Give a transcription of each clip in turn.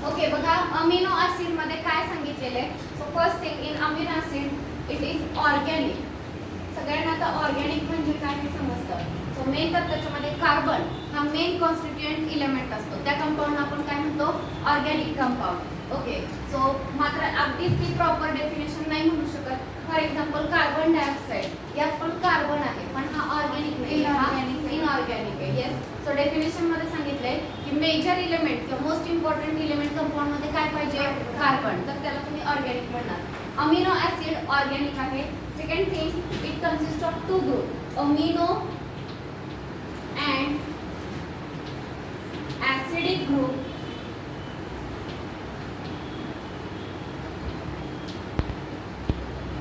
Okay बघा, amino acid मध्ये काय सांगितलेले. So first thing in amino acid it is organic. सगळ्यांना आता ऑर्गॅनिक म्हणजे काय हे समजतं. सो मेन तर त्याच्यामध्ये कार्बन हा मेन कॉन्स्टिट्युएंट इलेमेंट असतो. त्या कंपाऊंड आपण काय म्हणतो, ऑर्गॅनिक कंपाऊंड. ओके, सो मात्र अगदीच ती प्रॉपर डेफिनेशन नाही म्हणू शकत. फॉर एक्झाम्पल कार्बन डायऑक्साईड, यात पण कार्बन आहे पण हा ऑर्गॅनिक नाही, हा इनऑर्गॅनिक आहे. येस, सो डेफिनेशन मध्ये सांगितलंय की मेजर इलेमेंट किंवा मोस्ट इम्पॉर्टंट इलेमेंट कंपाऊंड मध्ये काय पाहिजे, कार्बन. तर त्याला तुम्ही ऑर्गॅनिक म्हणणार. अमिनो ऍसिड ऑर्गॅनिक आहे. Second thing, it consist of two group, amino and acidic group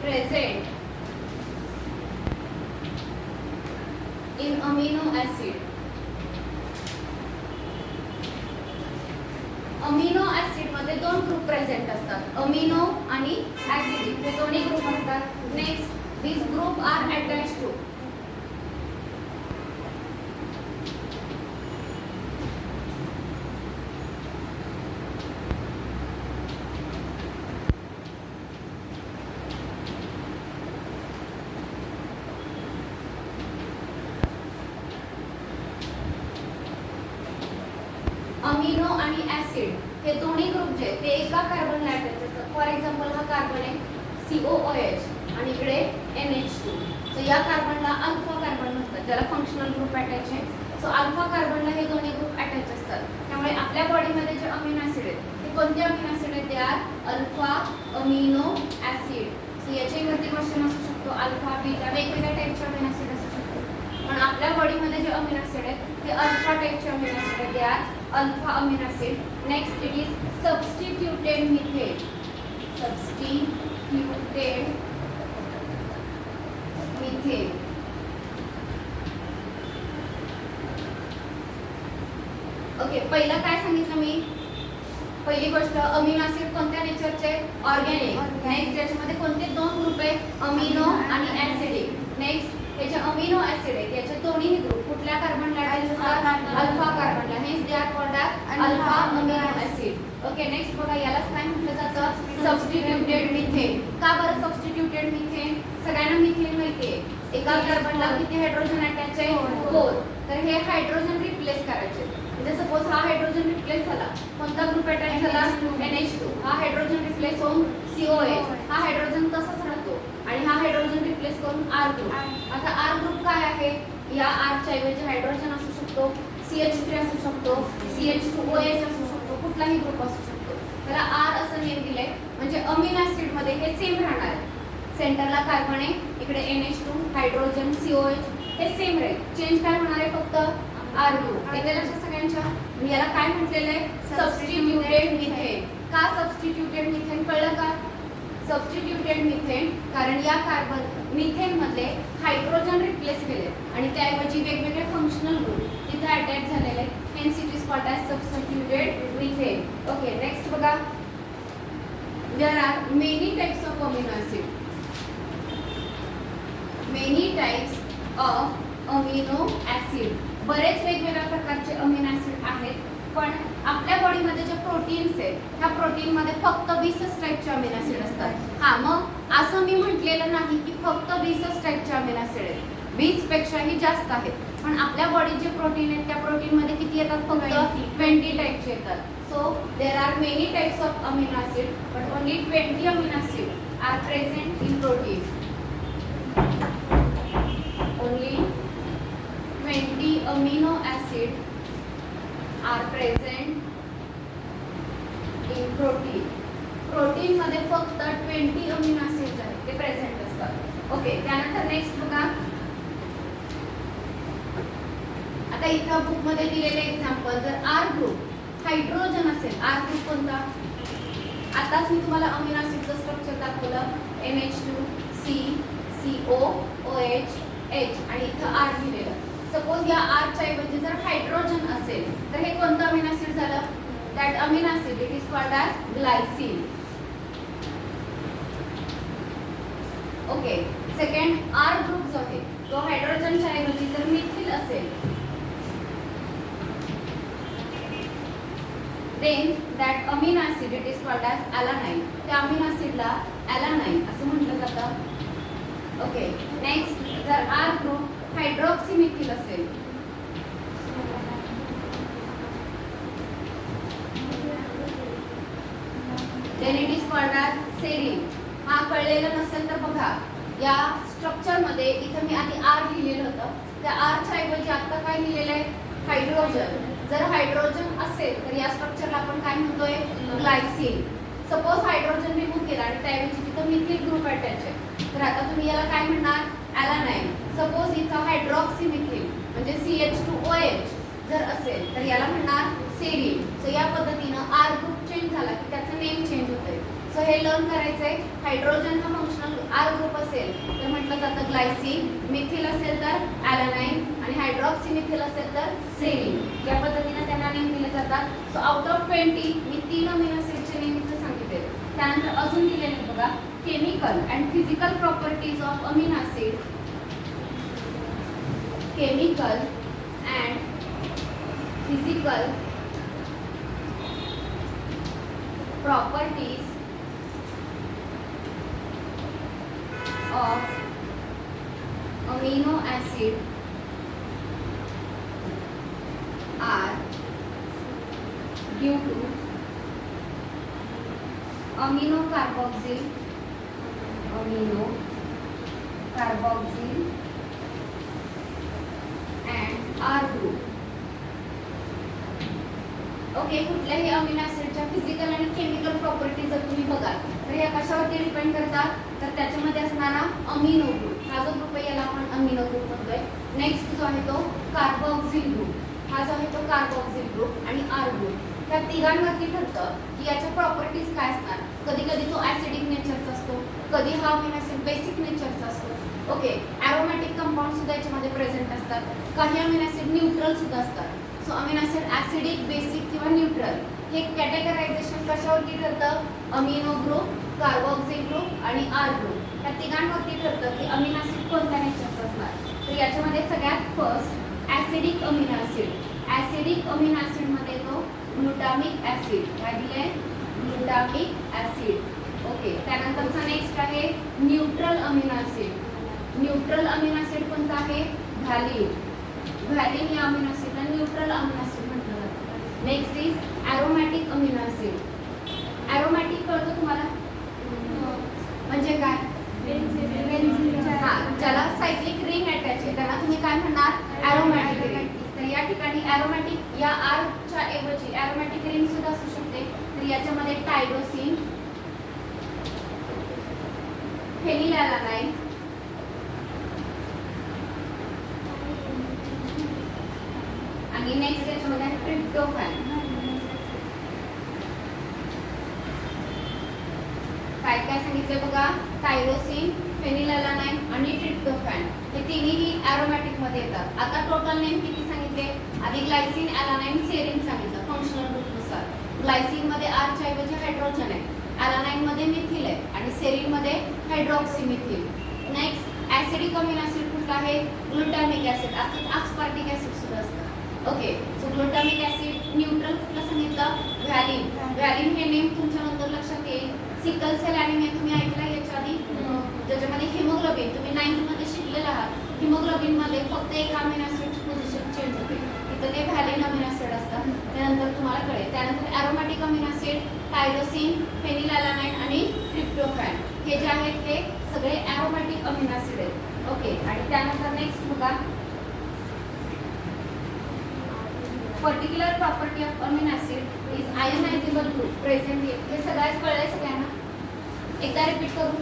present in amino acid. Amino acid मध्ये दोन ग्रुप प्रेझेंट असतात, अमिनो आणि ऍसिडिक. हे दोन्ही ग्रुप असतात. Next, this group are attached to amino आणि acid. हे दोन्ही ग्रुप जे ते एका कार्बनला अटॅच असतात. फॉर एक्झाम्पल हा कार्बन आहे COOH आणि इकडे NH2. सो या कार्बनला अल्फा कार्बन म्हणतात, ज्याला फंक्शनल ग्रुप अटॅच आहे. सो अल्फा कार्बनला हे दोन्ही ग्रुप अटॅच असतात. त्यामुळे आपल्या बॉडीमध्ये जे अमिनो ऍसिड आहेत ते कोणते अमिनो ऍसिड आहेत, ते are alpha amino acid. So याच्यावरती क्वेश्चन असू शकतो, अल्फा बीटा वेगवेगळ्या टाईपचे अमिनो ऍसिड असू शकतो. पण आपल्या बॉडीमध्ये जे अमिनो ऍसिड आहेत ते अल्फा टाईपचे अमिनो ऍसिड आहेत, ते are alpha amino acid. Next, it is substituted methane. Substituted methane. Okay, पहिलं काय सांगितलं मी, पहिली गोष्ट अमिनो ऍसिड कोणत्या नेचरचे, ऑर्गॅनिक. नेक्स्ट, त्याच्यामध्ये कोणते दोन ग्रुप आहेत, अमिनो आणि ऍसिडिक. नेक्स्ट, हे जे अमिनो ऍसिड आहेत याचे दोन्ही ग्रुप कुठल्या कार्बनला अटॅच असतात, अल्फा कार्बनला. हेच they are called as alpha amino acid. Okay, next बघा, यालाच काय म्हटलं जातं, सबस्टिट्यूटेड मिथेन. का बरं सबस्टिट्यूटेड मिथेन? सगळ्यांना मिथेन माहितीये, एका कार्बनला किती हायड्रोजन अटॅच आहे, 4. तर हे हायड्रोजन रिप्लेस करायचे. म्हणजे सपोज हा हायड्रोजन रिप्लेस झाला, कोणता ग्रुप अटॅच झाला, NH2. हा हायड्रोजन रिप्लेस होऊन COH. हा हायड्रोजन तसाच राहतो आणि हा हायड्रोजन रिप्लेस करून R ग्रुप. आता R ग्रुप काय आहे, या R च्या ऐवजी हायड्रोजन असू शकतो, CH3 असू शकतो, CH2OH असू शकतो, कुठलाही ग्रुप असू शकतो. त्याला R असं नेम दिलंय. म्हणजे अमिनो ऍसिड मध्ये हे सेम राहणार आहे. सेंटरला कार्बन आहे, इकडे NH2, हायड्रोजन, COH हे सेम राहील. चेंज काय होणार आहे, फक्त R ग्रुप. येते लक्षात सगळ्यांच्या. याला काय म्हटलेलं आहे, सबस्टिट्यूटेड मिथेन. का सबस्टिट्यूटेड मिथेन कळलं का? सबस्टिट्यूटेड मिथेन कारण या कार्बन मिथेन मध्ये हायड्रोजन रिप्लेस केले आणि त्याऐवजी वेगवेगळे फंक्शनल ग्रुप तिथे अटॅच झालेले. Hence it is called as substituted methane. Okay, next बघा, there are many types of amino acid. Many types of amino acid. बरेच वेगवेगळ्या प्रकारचे अमिनो ऍसिड आहेत. पण आपल्या बॉडीमध्ये जे प्रोटीन्स आहेत त्या प्रोटीनमध्ये फक्त 20 टाईपचे अमिनो ऍसिड असतात. हा, मग असं मी म्हटलेलं नाही की फक्त 20 टाईपचे अमिनो ऍसिड आहेत, 20 पेक्षाही जास्त आहेत. पण आपल्या बॉडीत जे प्रोटीन आहेत त्या प्रोटीनमध्ये किती येतात, फक्त 20 टाईपचे येतात. So there are many types of amino acid but only 20 amino acid are present in protein. Only 20 amino acid are present in protein. Protein मध्ये फक्त 20 अमिनो ऍसिड आहेत ते प्रेझेंट असतात. ओके, त्यानंतर नेक्स्ट बघा, आता इथं बुक मध्ये दिलेले एक्झाम्पल, जर R ग्रुप हायड्रोजन असेल, R ग्रुप कोणता, आताच मी तुम्हाला अमिनो ऍसिडचं स्ट्रक्चर दाखवलं, NH2 C COOH H आणि इथं R दिलेलं. सपोज या R च्या ऐवजी जर हायड्रोजन असेल तर हे कोणतं अमिनो ऍसिड झालं, that amino acid it is called as glycine. Okay, second, R group जो आहे तो हायड्रोजनच्या ऐवजी जर मिथिल असेल then that amino acid it is called as alanine. त्या amino acid ला alanine असं म्हटलं जातं. ओके, नेक्स्ट जर R ग्रुप हायड्रॉक्सी मिथिल असेल then it is called as serine. हा कळलेला नसेल तर बघा या स्ट्रक्चर मध्ये इथे मी आधी R लिहिलेलं होतं, त्या R च्या ऐवजी आता काय लिहिलेलं आहे हायड्रोजन. जर हायड्रोजन असेल तर या स्ट्रक्चरला आपण काय म्हणतोय ग्लायसिन. सपोज हायड्रोजन रिमूव्ह केला आणि त्याऐवजी तिथं मिथिल ग्रुप अटॅच आहे तर आता तुम्ही याला काय म्हणणार ॲलानाइन. सपोज इथं हायड्रॉक्सी मिथिल म्हणजे CH2OH जर असेल तर याला म्हणणार सेरीन. सो या पद्धतीनं R ग्रुप चेंज झाला की त्याचं नेम चेंज होतंय. सो हे लर्न करायचंय. हायड्रोजन हा फंक्शनल R ग्रुप असेल तर म्हटलं जातं ग्लायसिन, मिथिल असेल तर ॲलानाइन आणि हायड्रॉक्सी मिथिल असेल तर सेरीन. या पद्धतीने त्यांना नेम दिले जातात. सो आउट ऑफ 20 मी 3 अमिनो ॲसिडचे नेम इथे सांगितले. त्यानंतर अजून दिलेले बघा chemical and physical properties of amino acid. Chemical and physical properties of amino acid are due to amino carboxyl and R group. Okay, कुठल्याही अमिनो ॲसिडच्या फिजिकल आणि केमिकल प्रॉपर्टीज जर तुम्ही बघाल तर या कशावरती डिपेंड करतात तर त्याच्यामध्ये असणारा अमिनो ग्रुप. हा जो ग्रुप आहे याला आपण अमिनो ग्रुप म्हणतोय. नेक्स्ट जो आहे तो कार्बोक्सिल ग्रुप. हा जो आहे तो कार्बोक्सिल ग्रुप आणि आर ग्रुप. त्या तिघांवरती ठरतं की याच्या प्रॉपर्टीज काय असणार. कधी कधी तो ॲसिडिक नेचरचा असतो, कधी हा अमिनो ॲसिड बेसिक नेचरचा असतो. ओके, ॲरोमॅटिक कंपाऊंड सुद्धा याच्यामध्ये प्रेझेंट असतात. काही अमिनो ॲसिड न्यूट्रल सुद्धा असतात. So amino acid acidic, basic किंवा न्यूट्रल हे कॅटेगरायझेशन कशावरती ठरतं अमिनो ग्रुप, कार्बोक्सिल ग्रुप आणि आर ग्रुप या तिघांवरती ठरतं की अमिनो ॲसिड कोणत्या नेचरचा असणार. तर याच्यामध्ये सगळ्यात first acidic amino acid. Acidic amino ॲसिडमध्ये येतो ग्लुटामिक ॲसिड. काय दिलंय ग्लुटामिक ॲसिड. ओके, त्यानंतरचा नेक्स्ट आहे neutral amino acid. Neutral amino acid कोणता आहे व्हॅलिन. व्हॅलिन या अमिनो ॲसिडला न्यूट्रल अमिनो ॲसिड म्हटलं जातं. Next is aromatic amino acid. Aromatic कळतं तुम्हाला म्हणजे काय ज्याला सायक्लिक रिंग अटॅच आहे त्याला तुम्ही काय म्हणणार ॲरोमॅटिक रिंग. तर या ठिकाणी ॲरोमॅटिक या R च्या ऐवजी ॲरोमॅटिक रिंग सुद्धा असू शकते. तर याच्यामध्ये टायरोसिन, फेनिलॅलानाइन, आणि नेक्स्ट याच्यामध्ये ट्रिप्टोफॅन. काय काय सांगितले बघा टायरोसिन, फेनिलॅलानाइन आणि ट्रिप्टोफॅन हे तिन्ही ॲरोमॅटिक मध्ये येतात. आता टोटल नेम किती सांगितले. आधी ग्लायसिन, ॲलानाइन, सेरीन सांगितलं फंक्शनल ग्रुपनुसार. ग्लायसिन मध्ये R च्या ऐवजी हायड्रोजन आहे, ॲलानाइन मध्ये मिथिल आहे आणि सेरीन मध्ये hydroxy methyl. Next acidic amino acid कुठला आहे ग्लुटामिक ॲसिड. असंच अस्पार्टिक ॲसिड सुद्धा असतं. Okay, so glutamic acid. Neutral कुठलं सांगितलं व्हॅलिन. व्हॅलिन हे नेम तुमच्या नंतर लक्षात येईल. सिकल सेल ॲनिमिया तुम्ही ऐकला याच्या आधी, ज्याच्यामध्ये हिमोग्लोबिन तुम्ही 9th मध्ये शिकलेला आहात. हिमोग्लोबिन मध्ये फक्त एक अमिनो ॲसिडची पोझिशन चेंज होते, तिथं ते व्हॅलिन अमिनो ॲसिड असतं. त्यानंतर तुम्हाला कळेल. त्यानंतर aromatic amino acid tyrosine, phenylalanine आणि ट्रिप्टोफॅन हे जे आहेत हे सगळे ॲरोमॅटिक अमिनो ॲसिड आहेत. ओके, आणि त्यानंतर नेक्स्ट बघा particular property of amino acid is ionizable group present. हे सगळ्यात कळलंय सगळ्यांना. एकदा रिपीट करू.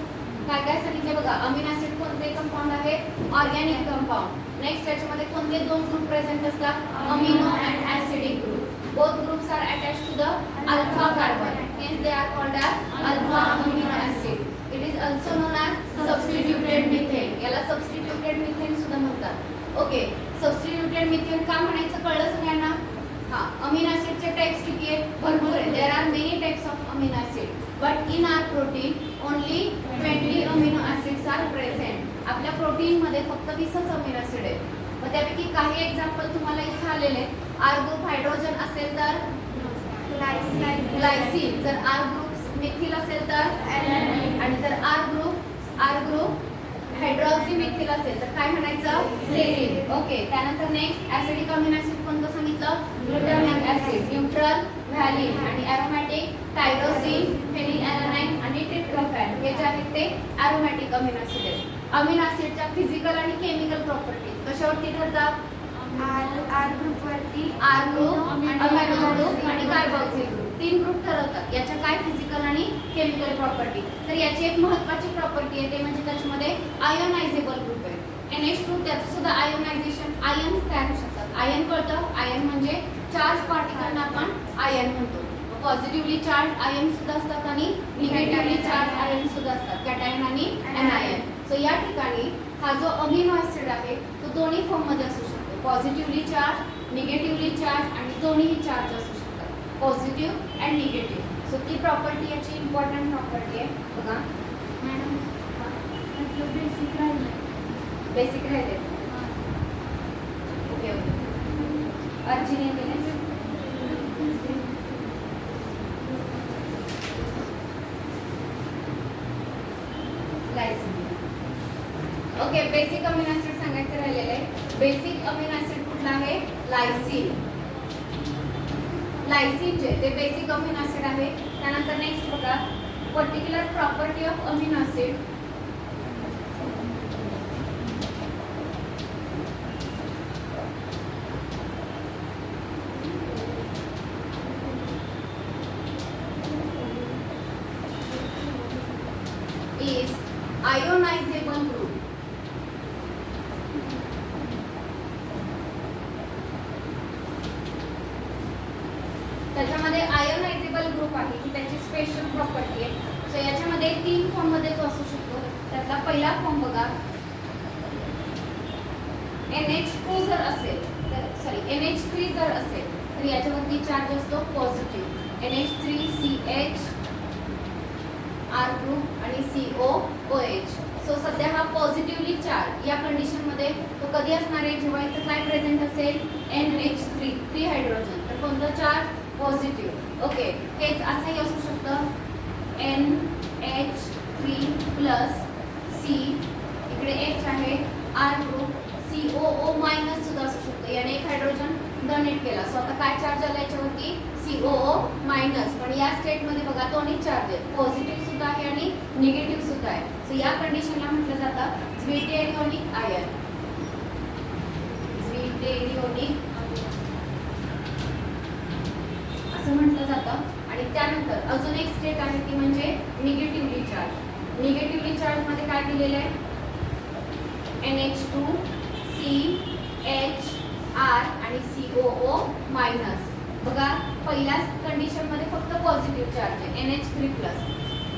काय काय सांगितले बघा अमिनो ॲसिड कोणते कंपाऊंड आहे ऑर्गॅनिक कंपाऊंड. नेक्स्ट याच्यामध्ये कोणते दोन ग्रुप प्रेझेंट असतात amino and acidic group. Both groups are attached to the alpha carbon, hence they are called as alpha amino acid. It is also known as substituted methane. याला substituted methane सुद्धा म्हणतात. Okay, substituted methane का म्हणायचं कळलं सगळ्यांना. हां, amino ॲसिडचे types किती आहेत भरपूर आहेत. There are many types of amino acid but in our protein only 20 amino acids are present. आपल्या प्रोटीनमध्ये फक्त 20च अमिनो ॲसिड आहेत. मग त्यापैकी काही एक्झाम्पल तुम्हाला इथे आलेले आहेत. आर ग्रुप हायड्रोजन असेल तर ग्लायसिन. जर R ग्रुप मिथिल असेल तर आणि जर R ग्रुप हायड्रॉक्सीमिथिल असेल तर काय म्हणायचं? सेरीन. ओके. त्यानंतर नेक्स्ट ऍसिडिक अमिनो ऍसिड कोणतं सांगितलं? ग्लुटामिक ऍसिड. न्यूट्रल व्हॅलिन आणि अरोमॅटिक टायरोसिन, फेनिलॅलॅनाइन आणि ट्रिप्टोफॅन हे जे आहेत ते अरोमॅटिक अमिनो ऍसिड आहेत. अमिनो ऍसिडच्या फिजिकल आणि केमिकल प्रॉपर्टीज कशावरती ठरतात? R ग्रुपवरती R group, amino group आणि कार्बोक्सिल ग्रुप. 3 ग्रुप ठरवतात. याच्या काय फिजिकल आणि केमिकल प्रॉपर्टी. तर याची एक महत्त्वाची प्रॉपर्टी आहे ते म्हणजे त्याच्यामध्ये आयोनायझेबल ग्रुप आहे. NH2 त्याचं सुद्धा आयोनायझेशन आयन्स तयार होऊ शकतात. आयन कळतं? आयन म्हणजे चार्ज पार्टिकलना आपण आयन म्हणतो. पॉझिटिव्हली चार्ज आयन सुद्धा असतात आणि निगेटिव्हली चार्ज आयन सुद्धा असतात, कॅटायन आणि एनायन. सो या ठिकाणी हा जो अमिनो ऍसिड आहे तो दोन्ही फॉर्म मध्ये असू शकतो. पॉझिटिव्हली चार्ज, निगेटिव्हली चार्ज आणि दोन्ही चार्ज असू शकतात. Positive and negative. सो ती प्रॉपर्टी याची इम्पॉर्टंट प्रॉपर्टी आहे. बघा मॅडम बेसिक राहिले. बेसिक राहिले. Okay okay. अर्जिनिन दिले. ओके. बेसिक अमिनो ऍसिड सांगायचं राहिलेलं आहे. बेसिक अमिनो ऍसिड कुठला आहे? लायसिन. लायसिन जे ते बेसिक अमिनो ऍसिड आहे. त्यानंतर नेक्स्ट बघा particular property of amino acid. is ionizable group. त्याच्यामध्ये आयोनायझेबल ग्रुप आहे ही त्याची स्पेशल प्रॉपर्टी आहे. सो याच्यामध्ये 3 फॉर्म मध्ये तो असू शकतो. त्यातला पहिला फॉर्म बघा NH2 जर असेल तर NH3 जर असेल तर याच्यावरती चार्ज असतो पॉझिटिव्ह. NH3CH R ग्रुप आणि COOH. सो सध्या हा पॉझिटिव्हली चार्ज या कंडिशन मध्ये तो कधी असणार आहे? जेव्हा इथं काय प्रेझेंट असेल? NH3 3 hydrogen. तर कोणतं चार्ज? पॉझिटिव्ह. ओके. हेच असंही असू शकतं NH3 प्लस C इकडे H आहे R ग्रुप COO मायनस सुद्धा असू शकतो. याने एक हायड्रोजन डोनेट केला. सो आता काय चार्ज आला याच्यावरती? COO minus. पण या स्टेट मध्ये बघा दोन्ही चार्ज आहेत. पॉझिटिव्ह सुद्धा आहे आणि निगेटिव्ह सुद्धा आहे. सो या कंडिशनला म्हटलं जातं झ्विटेरियोनिक आयन. झ्विटेरियोनिक असं म्हटलं जातं. आणि त्यानंतर अजून एक स्टेट आहे ती म्हणजे निगेटिव्हली चार्ज. निगेटिव्हली चार्ज मध्ये काय दिलेलं आहे? NH2 CH R आणि COO मायनस. बघा पहिल्या कंडिशन मध्ये फक्त पॉझिटिव्ह चार्ज आहे NH3 प्लस.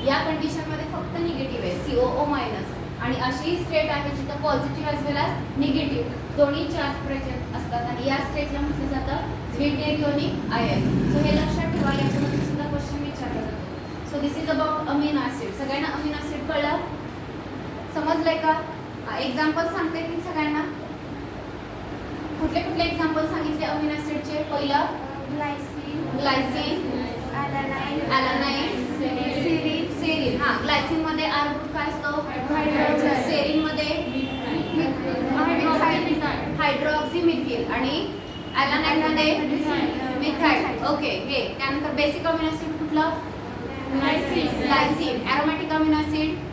या कंडिशन मध्ये फक्त निगेटिव्ह आहे COO मायनस. आणि अशी स्टेट आहे जिथं पॉझिटिव्ह एज वेल एज निगेटिव्ह दोन्ही चार्ज प्रेझेंट असतात आणि या स्टेटला म्हटलं जातं झ्विटेरियोनिक आयन. सो हे लक्षात ठेवा. याच्यामध्ये सुद्धा क्वेश्चन विचारला जातो. So this is about amino acid. सगळ्यांना अमिनो ऍसिड कळलं? समजलंय का? एक्झाम्पल सांगते की सगळ्यांना कुठले कुठले एक्झाम्पल सांगितले अमिनो ऍसिडचे? पहिलं ग्लायसिन, अॅलानाइन, सेरीन. हा ग्लायसिन मध्ये R ग्रुप काय असतो? सेरीन मध्ये हायड्रॉक्सीमिथिल आणि अॅलानाइन मध्ये मिथाइल. ओके. हे त्यानंतर बेसिक अमिनो ऍसिड कुठलं? Glycine. Aromatic amino acid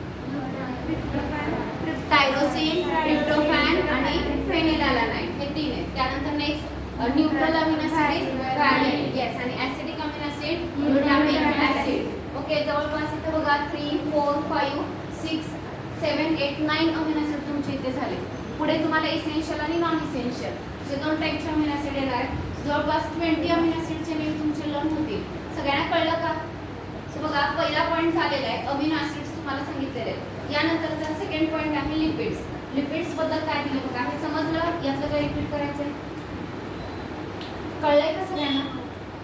tyrosine, tryptophan आणि फेनिलॅलॅनाइन. हे 3 आहेत. त्यानंतर next neutral amino acid valine. Yes. आणि acidic amino acid glutamic acid. Okay. जवळपास इथे बघा 3, 4, 5, 6, 7, 8, 9 अमिनो ऍसिड तुमचे इथे झाले. पुढे तुम्हाला इसेन्शियल आणि नॉन इसेन्शियल असे 2 टाईपचे अमिनो ऍसिड येणार आहेत. जवळपास 20 अमिनो ऍसिडचे नेम तुमचे लर्न होतील. सगळ्यांना कळलं का? सो बघा पहिला पॉईंट झालेला आहे अमिनो ऍसिड्स तुम्हाला सांगितलेले आहेत. यानंतरचा सेकंड पॉईंट आहे लिपिड्स. लिपिड्स बद्दल काय दिलं बघा. हे समजलं? यातलं काय रिपीट करायचंय? कळलंय का सगळ्यांना?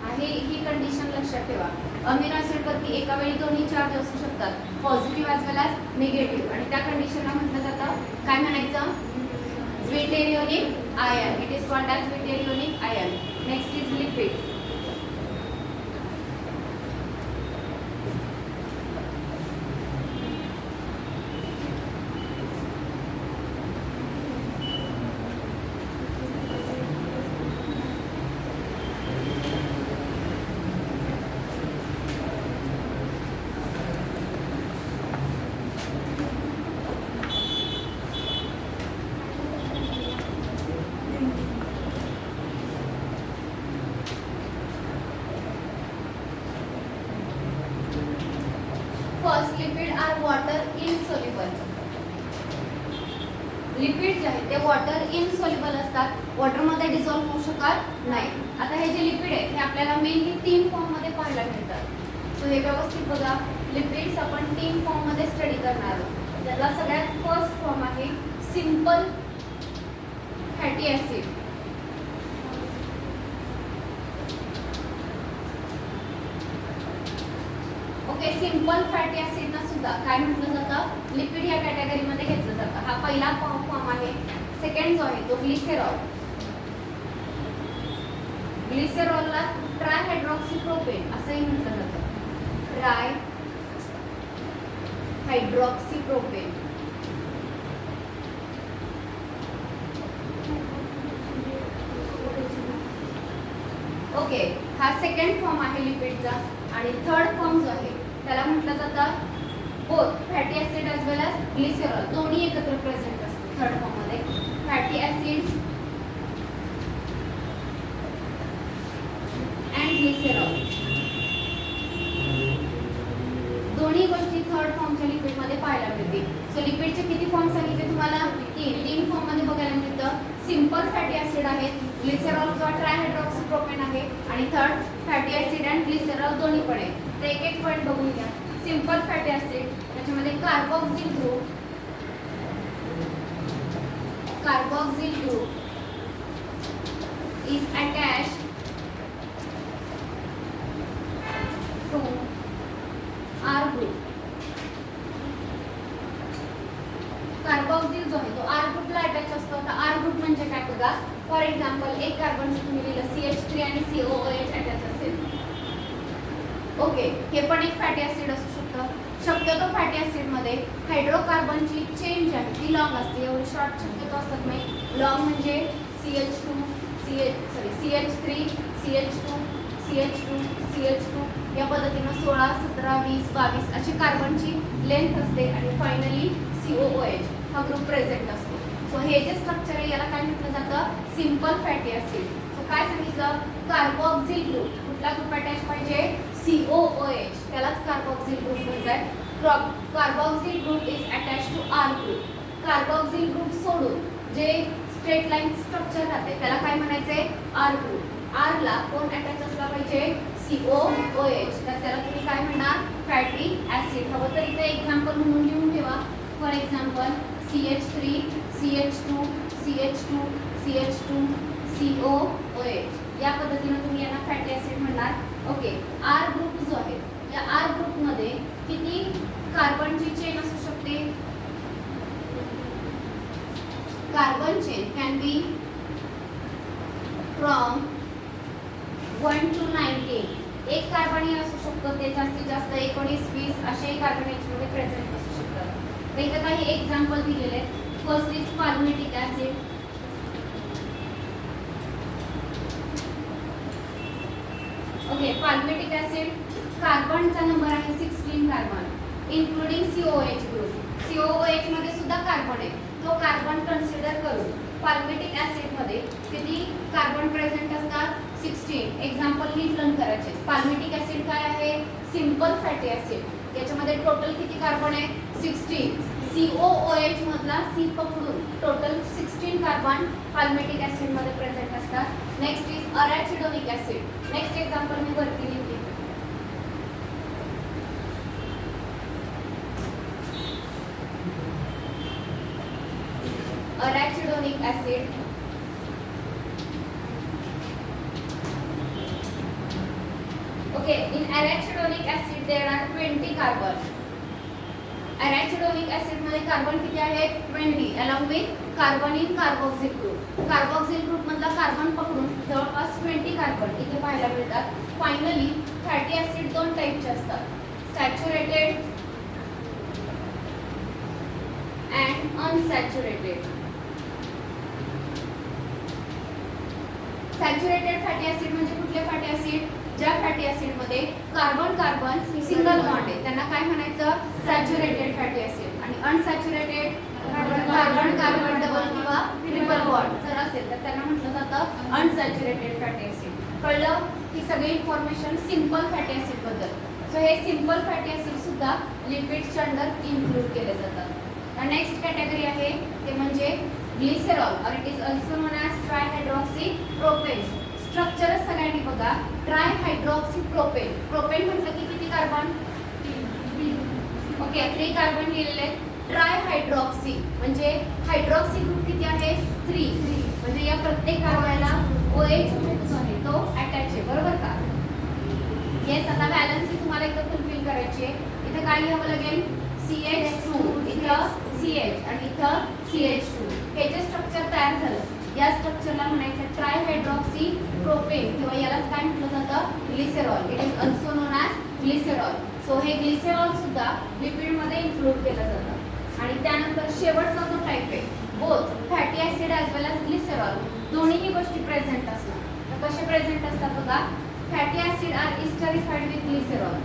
आहे ही कंडिशन लक्षात ठेवा. अमिनो ऍसिड वरती एका वेळी दोन्ही चार्ज असू शकतात, positive as well as negative. आणि त्या कंडिशनला म्हटलं जातं काय म्हणायचं? Zwitterionic ion. It is called as zwitterionic ion. Next is lipid. Are water insoluble. Lipid जे आहेत ते वॉटर इनसोल्युबल असतात, वॉटरमध्ये डिझॉल्व्ह होऊ शकत नाही. आता हे जे लिपिड आहेत हे आपल्याला मेनली 3 फॉर्ममध्ये पाहायला मिळतात. सो हे व्यवस्थित बघा. लिपिड्स आपण 3 फॉर्ममध्ये स्टडी करणार आहोत. त्यातला सगळ्यात फर्स्ट फॉर्म आहे simple fatty acid. Okay, simple fatty ॲसिडना सुद्धा काय म्हटलं जातं, लिपिड या कॅटेगरीमध्ये घेतलं जातं. हा पहिला फॉर्म आहे. सेकंड जो आहे तो ग्लिसेरॉल. ग्लिसेरॉलला ट्रायहायड्रॉक्सीप्रोपेन असंही म्हटलं जातं. ट्रायहायड्रॉक्सीप्रोपेन. ओके, हा सेकंड फॉर्म आहे लिपिडचा. आणि थर्ड फॉर्म जो आहे त्याला म्हटलं जातं both fatty acid as well as ग्लिसेरॉल, दोन्ही एकत्र प्रेझेंट असतात थर्ड फॉर्म मध्ये. फॅटी ॲसिड अँड ग्लिसेरॉल दोन्ही गोष्टी थर्ड फॉर्मच्या लिपिड मध्ये पाहायला मिळतील. सो लिपिडचे किती फॉर्म सांगितले तुम्हाला, 3 फॉर्म मध्ये बघायला मिळतं. सिंपल फॅटी ॲसिड आहेत, ग्लिसेरॉल किंवा ट्रायहायड्रॉक्सीप्रोपेन आहे, आणि थर्ड फॅटी ॲसिड अँड ग्लिसेरॉल दोन्ही पण आहे. तर एक एक पॉईंट बघून घ्या. सिंपल फॅटी ॲसिड त्याच्यामध्ये carboxyl group is attached to R group. Carboxyl जो आहे तो R ग्रुपला अटॅच असतो. आता R ग्रुप म्हणजे काय बघा. फॉर एक्झाम्पल एक कार्बन जर तुम्ही लिहिलं CH3 आणि COOH अटॅच असेल. ओके, हे पण एक फॅटी ॲसिड असू शकतं. शक्यतो फॅटी ॲसिड मध्ये हायड्रोकार्बनची चेन जी आहे ती लॉंग असते, एवढी शॉर्ट शक्यतो असत नाही. लॉंग म्हणजे CH3 CH2 या पद्धतीनं 16, 17, 20, 22 अशी कार्बनची लेंथ असते. आणि फायनली COOH हा ग्रुप प्रेझेंट असतो. सो हे जे स्ट्रक्चर आहे याला काय म्हटलं जातं, सिंपल फॅटी ॲसिड. सो काय सांगितलं, कार्बोक्सिल ग्रुप कुठला ग्रुप अटॅच पाहिजे, COOH, त्यालाच कार्बोक्सिल ग्रुप म्हणतात. Carboxyl group is attach to R group. Carboxyl group सोडून जे स्ट्रेट लाईन स्ट्रक्चर राहते त्याला काय म्हणायचंय, R ग्रुप. R ला कोण अटॅच असला पाहिजे, COOH. तर त्याला तुम्ही काय म्हणणार, फॅटी ॲसिड. हवं तर इथे एक्झाम्पल म्हणून लिहून ठेवा. For example CH3 CH2 COOH या पद्धतीने तुम्ही यांना फॅटी ॲसिड म्हणणार. ओके, R ग्रुप जो आहे या R ग्रुप मध्ये किती कार्बनची चेन असू शकते, carbon chain can be from 1 to 19. एक कार्बन हे असू शकतं, ते जास्तीत जास्त 19, 20 असे कार्बन याच्यामध्ये प्रेझेंट असू शकतात. तर इथे काही एक्झाम्पल दिलेले आहेत. First is palmitic acid. Okay, palmitic acid कार्बनचा नंबर आहे 16 carbon, including COOH group. COOH मध्ये सुद्धा कार्बन आहे, तो कार्बन कन्सिडर करून पाल्मिटिक ॲसिड मध्ये किती कार्बन प्रेझेंट असतात, 16. एक्झाम्पल नीट लर्न करायचे. पाल्मिटिक ॲसिड काय आहे, सिंपल फॅटी ॲसिड. याच्यामध्ये टोटल किती कार्बन आहे, 16. COOH मधला C पकडून टोटल 16 कार्बन पाल्मिटिक ॲसिड मध्ये प्रेझेंट असतात. Next is arachidonic acid. Next example मी वरती लिहिते. Arachidonic acid okay, in arachidonic acid there are 20 carbon. Arachidonic acid मध्ये कार्बन किती आहेत, 20, along with carbon in carboxyl group. Carboxyl group मधला carbon पकडून जवळपास 20 कार्बन इथे पाहायला मिळतात. फायनली फॅटी ॲसिड दोन टाइपचे असतात, saturated and unsaturated. Saturated fatty acid म्हणजे कुठले फॅटी ॲसिड, ज्या फॅटी ॲसिड मध्ये कार्बन कार्बन सिंगल बॉन्ड आहे त्यांना काय म्हणायचं, सॅच्युरेटेड फॅटी ॲसिड. आणि अनसॅच्युरेटेड कार्बन कार्बन डबल किंवा ट्रिपल बॉन्ड जर असेल तर त्यांना म्हटलं जातं अनसॅच्युरेटेड फॅटी ॲसिड. कळलं ही सगळी इन्फॉर्मेशन सिंपल फॅटी ॲसिड बद्दल. सो हे सिंपल फॅटी ऍसिड सुद्धा लिपिडच्या अंडर इन्क्लूड केले जातात. नेक्स्ट कॅटेगरी आहे ते म्हणजे glycerol or it is also known as trihydroxy propane. स्ट्रक्चरच सगळ्यांनी बघा. ट्रायहायड्रॉक्सी प्रोपेन. प्रोपेन म्हटलं की किती कार्बन? ओके 3 कार्बन लिहिलेले आहेत. ट्रायहायड्रॉक्सी म्हणजे हायड्रॉक्सी ग्रुप किती आहे? 3. म्हणजे या प्रत्येक कार्बनला OH ग्रुप आहे तो अटॅच आहे, बरोबर का? येस. आता बॅलन्स तुम्हाला इथं फुलफिल करायची आहे. इथं काय लिहावं लागेल? CH2, इथं CH आणि इथं CH2. हे जे स्ट्रक्चर तयार झालं या स्ट्रक्चरला म्हणायचं ट्रायहायड्रॉक्सी प्रोपेन किंवा यालाच काय म्हटलं जातं? Glycerol. It is also known as glycerol. So हे ग्लिसरॉल सुद्धा लिपिडमध्ये इन्क्लूड केलं जातं. आणि त्यानंतर शेवटचा जो टाईप आहे both fatty acid as well as glycerol दोन्हीही गोष्टी प्रेझेंट असतात. तर कसे प्रेझेंट असतात बघा. Fatty acid are esterified with glycerol.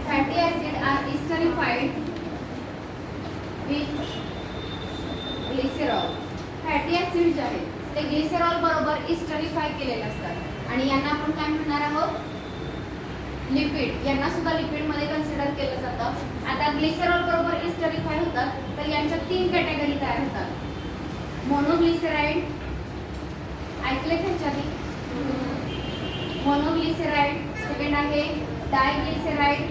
Fatty acid are esterified with glycerol. Fatty acid जे आहेत ते ग्लिसरॉल बरोबर इस्टरिफाय केलेले असतात आणि यांना आपण काय म्हणणार आहोत? लिपिड. यांना सुद्धा लिपिड मध्ये कन्सिडर केलं जातं. आता ग्लिसरॉल बरोबर इस्टरिफाय होतात तर यांच्या 3 कॅटेगरी तयार होतात. मोनोग्लिसराइड ऐकले त्यांच्या आधी? मोनोग्लिसराइड. सेकंड आहे डायग्लिसराइड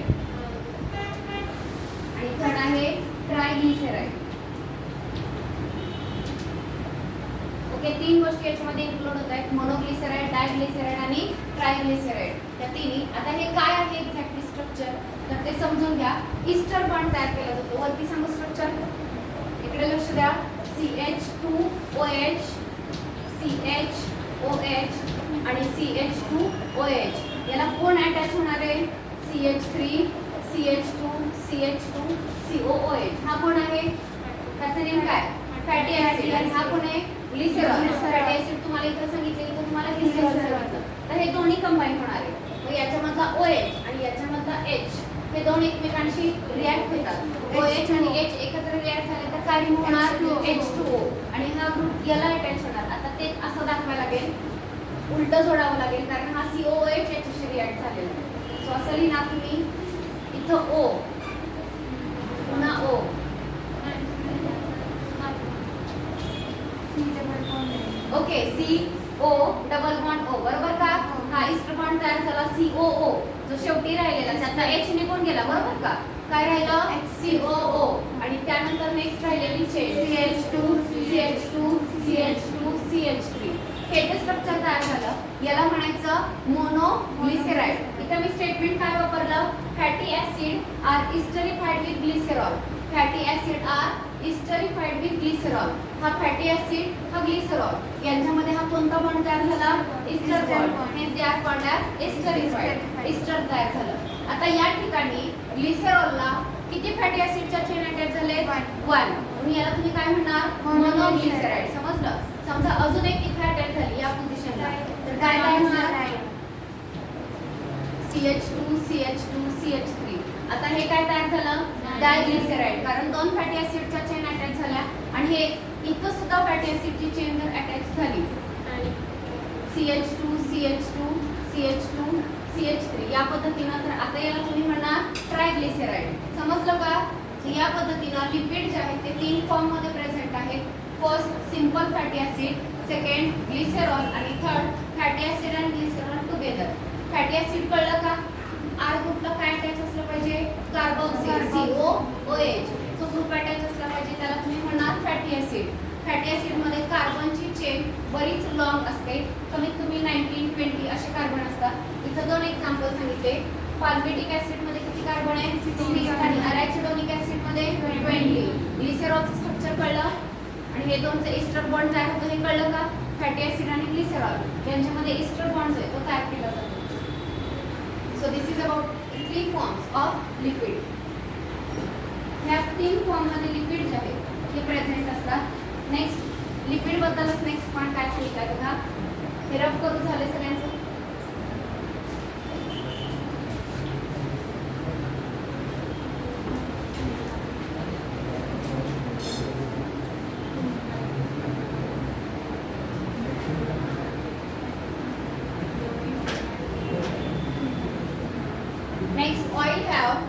आणि थर्ड आहे ट्रायग्लिसराइड. ओके 3 गोष्टी याच्यामध्ये इन्क्लूड होत आहेत. मोनोग्लिसराइड, डायग्लिसराइड आणि ट्रायग्लिसराइड. त्या तिन्ही. आता हे काय आहे एक्झॅक्टली स्ट्रक्चर तर ते समजून घ्या. ईस्टर बॉन्ड तयार केला जातो. वरती सांगू स्ट्रक्चर. इकडे लक्ष द्या. CH2OH, CHOH आणि CH2OH. याला कोण अटॅच होणार आहे? CH3, CH2, CH2, COOH. हा कोण आहे? त्याचं नेम काय? Fatty acid. आणि हा कोण आहे? ग्लिसरॉल. फॅटी ऍसिड तुम्हाला इथं सांगितलं की तुम्हाला ग्लिसरॉल सांगितलं. तर हे दोन्ही कंबाईन होणार आहे. मग याच्यामधला OH आणि याच्यामधला H हे दोन एकमेकांशी रिॲक्ट होतात. OH आणि H एकत्र रिॲक्ट झाले तर काय होणार? H2O. आणि हा ग्रुप याला अटॅच होणार. आता तेच असं दाखवायला लागेल. उलट जोडावं लागेल कारण हा COOH याच्याशी रिॲक्ट झालेला आहे. सो असं लिहिणार तुम्ही. इथं O पुन्हा O. Okay CO double bond O. बरोबर का? हा ईस्टर बॉन्ड तयार झाला COO जो शेवटी राहिलेला त्याचा H निघून गेला. बरोबर का? काय राहिलं? COO. आणि त्यानंतर नेक्स्ट राहिलेली chain CH2, CH2, CH2, CH3. हे जे स्ट्रक्चर तयार झालं याला म्हणायचं मोनोग्लिसराइड. इथं मी स्टेटमेंट काय वापरलं? Fatty acid are esterified with glycerol. Fatty acid are esterified with glycerol. हा फॅटी ऍसिड हा ग्लिसरॉल यांच्यामध्ये हा कोणता बॉन्ड तयार झाला? Ester bond. हे जे are called as esterified. Ester तयार झालं. आता या ठिकाणी ग्लिसरॉलला किती फॅटी ऍसिडच्या चेन अटॅच झाले? 1. म्हणून याला तुम्ही काय म्हणणार? मोनोग्लिसराइड. समजलं? समजा अजून एक इथे अटॅच झाली या पोझिशनला तर काय काय होणार? CH2, CH2, CH3. आता हे काय तयार झालं? डायग्लिसराइड. कारण 2 फॅटी ऍसिडच्या चेन अटॅच झाल्या आणि हे इथं सुद्धा फॅटी ऍसिडची चेन जर अटॅच झाली CH2, CH2, CH2, CH3 या पद्धतीनं तर आता याला तुम्ही म्हणणार ट्रायग्लिसराइड. समजलं का? या पद्धतीनं लिपिड जे आहेत ते 3 फॉर्म मध्ये प्रेझेंट आहेत. First simple fatty acid, second glycerol आणि थर्ड फॅटी ऍसिड आणि ग्लिसरॉल टुगेदर. फॅटी ऍसिड कळलं का? R ग्रुपला काय अटॅच असलं पाहिजे? Carboxyl COOH. तो ग्रुप अटॅच असला पाहिजे त्याला तुम्ही म्हणणार फॅटी ऍसिड. फॅटी ऍसिड मध्ये कार्बनची चेन बरीच लॉंग असते. कमीत कमी 19-20 असे कार्बन असतात. इथं 2 एक्झाम्पल सांगितले. पाल्मिटिक ऍसिड मध्ये किती कार्बन आहे? 60 आणि अरॅचिडोनिक ऍसिड मध्ये 20. ग्लिसरॉलचं स्ट्रक्चर कळलं आणि हे दोनचे ईस्टर बॉन्ड तयार होतो हे कळलं का? फॅटी ऍसिड आणि ग्लिसरॉल यांच्यामध्ये ईस्टर बॉन्ड आहे तो तयार केला जातो. So this is about 3 forms of lipid. ह्या 3 फॉर्म मध्ये लिपिड जे आहेत हे प्रेझेंट असतात. नेक्स्ट लिपिड बद्दलच नेक्स्ट पॉइंट काय सांगितलं बघा. हे रफ करून झाले सगळ्यांचं. Next, oil have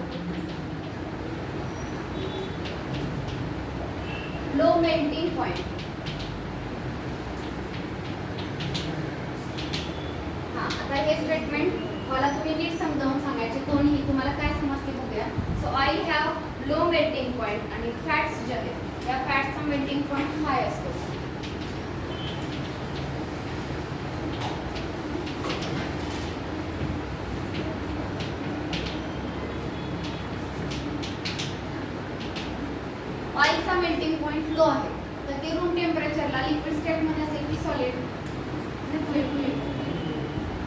low melting point. हा, आता हे स्टेटमेंट मला तुम्ही नीट समजावून सांगायचे, दोन्ही तुम्हाला काय समजते बघूया. So oil have low melting point आणि फॅट्स जे आहेत या फॅट्सचा मेल्टिंग पॉइंट हाय असतो. ऑइलचा मेल्टिंग पॉइंट लो आहे, तर ते रूम टेम्परेचरला लिक्विड स्टेटमध्ये असेल की सॉलिड.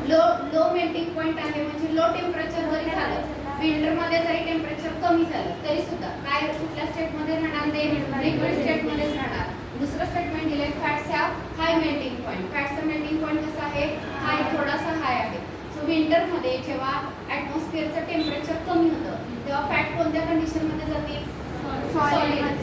लो मेल्टिंग पॉइंट आहे म्हणजे लो टेम्परेचर जरी झालं, विंटरमध्ये जरी टेम्परेचर कमी झालं तरी सुद्धा काय कुठल्या स्टेटमध्ये राहणार, ते लिक्विड स्टेटमध्येच राहणार. दुसरं स्टेटमेंट दिलंय fats have high melting point. फॅट्सचा मेल्टिंग पॉइंट कसा आहे, हाय, थोडासा हाय आहे. सो विंटरमध्ये जेव्हा ॲटमॉस्फिअरचं टेम्परेचर कमी होतं तेव्हा फॅट कोणत्या कंडिशनमध्ये जातील,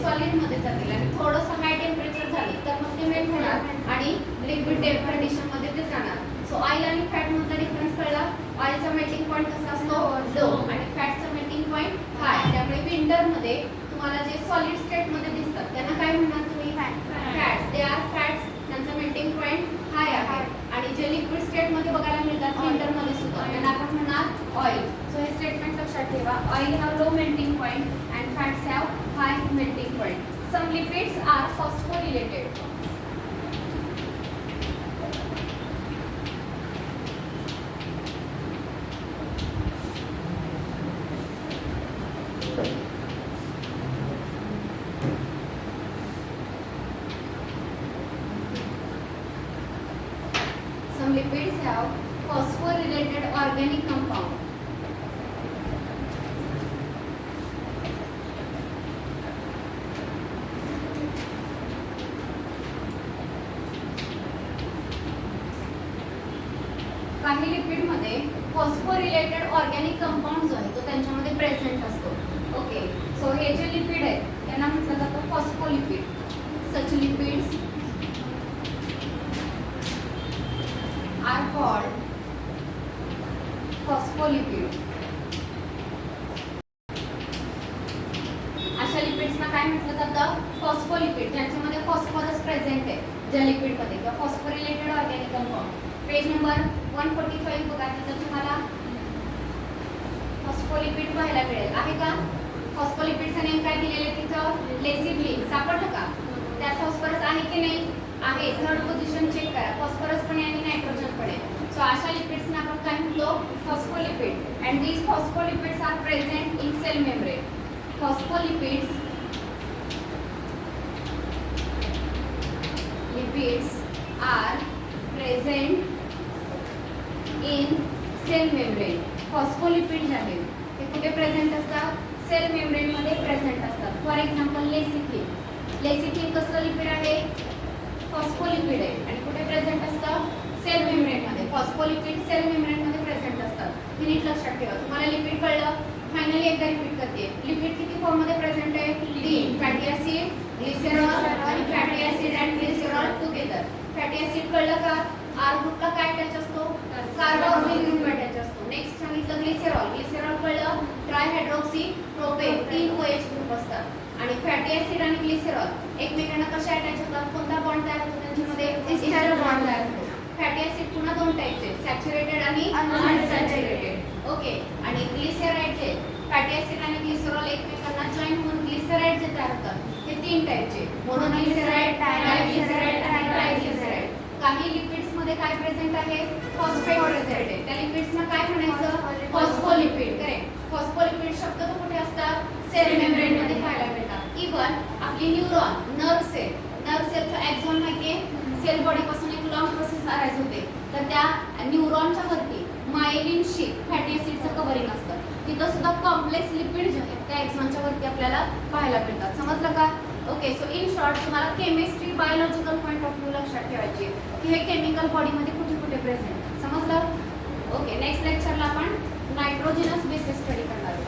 सॉलिडमध्ये जातील. आणि थोडंसं हाय टेम्परेचर झालं तर मग ते मेल्ट होणार आणि लिक्विड कंडिशनमध्ये ते जाणार. सो ऑइल आणि फॅट मधला डिफरन्स कळला. ऑइलचा मेल्टिंग पॉइंट कसा असतो, लो, आणि फॅटचा मेल्टिंग पॉइंट हाय. त्यामुळे विंटरमध्ये तुम्हाला जे सॉलिड स्टेटमध्ये दिसतात त्यांना काय म्हणणार तुम्ही, फॅट्स. दे आर फॅट्स, त्यांचा मेल्टिंग पॉइंट हाय आहे. आणि जे लिक्विड स्टेटमध्ये बघायला मिळतात विंटरमध्ये सुद्धा त्यांना आपण म्हणणार ऑइल. सो हे स्टेटमेंट लक्षात ठेवा. Oil have low melting point and fats have high melting point. Some lipids are phosphorylated. Some lipids have phosphorylated organic compound. काही लिपिडमध्ये फॉस्फोरिलेटेड ऑर्गॅनिक कंपाऊंड जो आहे तो त्यांच्यामध्ये प्रेझेंट असतो. ओके, सो हे जे लिपिड आहेत त्यांना म्हटलं जातं phospholipid. Such lipids are called phospholipid. अशा लिपिड्सना काय म्हटलं जातं, फॉस्फोलिपिड. ज्यांच्यामध्ये फॉस्फरस प्रेझेंट आहे ज्या लिपिडमध्ये, किंवा phosphorylated organic compound. Page number 145 बघा, तिथं तुम्हाला फॉस्फोलिपिड पाहायला मिळेल. आहे का? फॉस्फोलिपिडचं नेम काय दिलेलं आहे तिथं, लेसिब्लिन. सापडलं का? त्यात फॉस्फरस आहे की नाही, आहे. थर्ड पोझिशन चेक करा. फॉस्फरस पण आहे आणि नायट्रोजन पण आहे. सो अशा लिपिड्सना आपण काय म्हणतो, phospholipid. And these phospholipids are present in cell membrane. Phospholipids are present in cell membrane. Phospholipid जे आहेत ते कुठे प्रेझेंट असतात, सेल मेम्ब्रेनमध्ये प्रेझेंट असतात. For example lecithin. लेसिथिन कसलं लिपिड आहे, फॉस्फोलिपिड आहे. आणि कुठे प्रेझेंट असतं, सेल मेम्ब्रेनमध्ये. फॉस्फोलिपिड सेल मेम्ब्रेनमध्ये प्रेझेंट असतात. हे नीट लक्षात ठेवा. तुम्हाला लिपिड कळलं. फायनली एकदा रिपीट करते. लिपिड किती फॉर्ममध्ये प्रेझेंट आहे, 3. फॅटी ऍसिड, ग्लिसरॉल आणि fatty acid and glycerol together. Fatty acid कळलं का, आर ग्रुपला काय अटॅच असतो, कार्बोक्सिल ग्रुप अटॅच असतो. नेक्स्ट सांगितलं ग्लिसरॉल. ग्लिसरॉल कळलं, ट्रायहायड्रॉक्सी प्रोपेन, 3 OH ग्रुप असतात. आणि फॅटी ऍसिड आणि ग्लिसरॉल एकमेकांना कशा अटॅच होतात, कोणता बॉन्ड तयार होतो त्यांच्यामध्ये, इस्टर बॉन्ड तयार होतो. फॅटी ऍसिड पुन्हा 2 टाइपचे, सॅच्युरेटेड आणि अनसॅच्युरेटेड. ओके, आणि ग्लिसराइड जे फॅटी ऍसिड आणि ग्लिसरॉल एकमेकांना जॉईन होऊन ग्लिसराइड जे तयार होतात ते 3 टाइपचे, मोनोग्लिसराइड, डायग्लिसराइड आणि ट्रायग्लिसराइड. काही लिपिड्स मध्ये काय प्रेझेंट आहे, फॉस्फेट प्रेझेंट आहे. त्या लिपिड्सना काय म्हणायचं, फॉस्फोलिपिड. करेक्ट. फॉस्फोलिपिड शब्द कुठे असतात, सेल मेम्ब्रेन मध्ये पाहायला मिळतात. इव्हन आपली न्यूरॉन, नर्व सेलचा एक्झॉन माहितीये, सेल बॉडी पासून एक लॉंग प्रोसेस अराइज होते. तर त्या न्यूरॉनच्या वरती मायलिन शीट फॅटी ऍसिडचं कव्हरिंग असतं. तिथं सुद्धा कॉम्प्लेक्स लिपिड जे आहेत त्या एक्झॉनच्या वरती आपल्याला पाहायला मिळतात. समजलं का? ओके, सो इन शॉर्ट तुम्हाला chemistry biological point of view लक्षात ठेवायची की हे केमिकल बॉडीमध्ये कुठे कुठे प्रेझेंट. समजलं? ओके, नेक्स्ट लेक्चरला आपण नायट्रोजनस बेसिस स्टडी करणार आहोत.